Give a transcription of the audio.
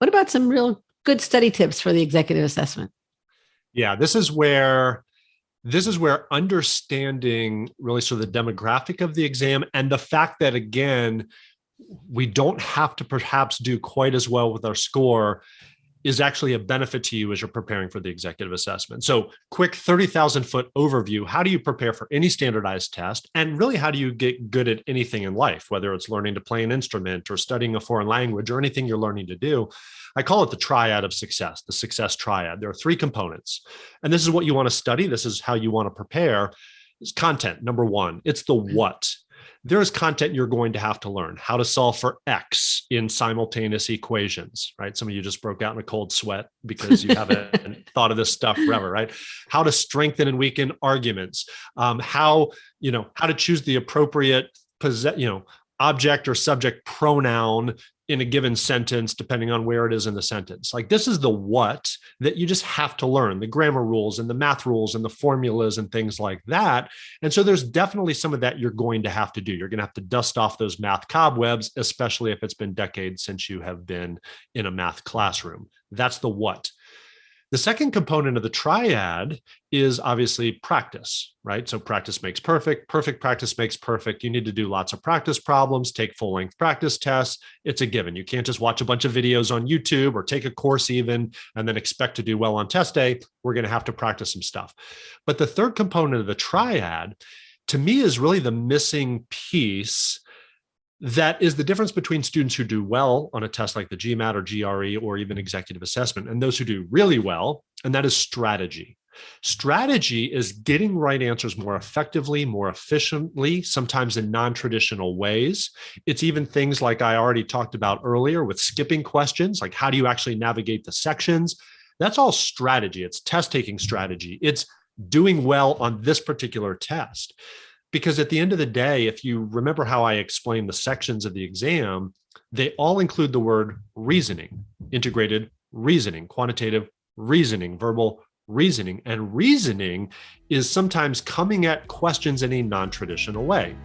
What about some real good study tips for the executive assessment? Yeah, this is where understanding really sort of the demographic of the exam and the fact that, again, we don't have to perhaps do quite as well with our score is actually a benefit to you as you're preparing for the executive assessment. So quick 30,000 foot overview. How do you prepare for any standardized test? And really, how do you get good at anything in life, whether it's learning to play an instrument or studying a foreign language or anything you're learning to do? I call it the Triad of Success, the success triad. There are three components. And this is what you want to study. This is how you want to prepare. It's content, number one. It's the what. There is content you're going to have to learn. How to solve for X in simultaneous equations, right? Some of you just broke out in a cold sweat because you haven't thought of this stuff forever, right? How to strengthen and weaken arguments. How to choose the appropriate object or subject pronoun in a given sentence, depending on where it is in the sentence. Like, this is the what that you just have to learn, the grammar rules and the math rules and the formulas and things like that. And so there's definitely some of that you're going to have to do. You're going to have to dust off those math cobwebs, especially if it's been decades since you have been in a math classroom. That's the what. The second component of the triad is obviously practice, right? So practice makes perfect. Perfect practice makes perfect. You need to do lots of practice problems, take full-length practice tests. It's a given. You can't just watch a bunch of videos on YouTube or take a course even and then expect to do well on test day. We're going to have to practice some stuff. But the third component of the triad, to me, is really the missing piece. That is the difference between students who do well on a test like the GMAT or GRE or even executive assessment and those who do really well, and that is strategy. Strategy is getting right answers more effectively, more efficiently, sometimes in non-traditional ways. It's even things like I already talked about earlier with skipping questions, like how do you actually navigate the sections? That's all strategy. It's test-taking strategy. It's doing well on this particular test. Because at the end of the day, if you remember how I explained the sections of the exam, they all include the word reasoning, integrated reasoning, quantitative reasoning, verbal reasoning. And reasoning is sometimes coming at questions in a non-traditional way.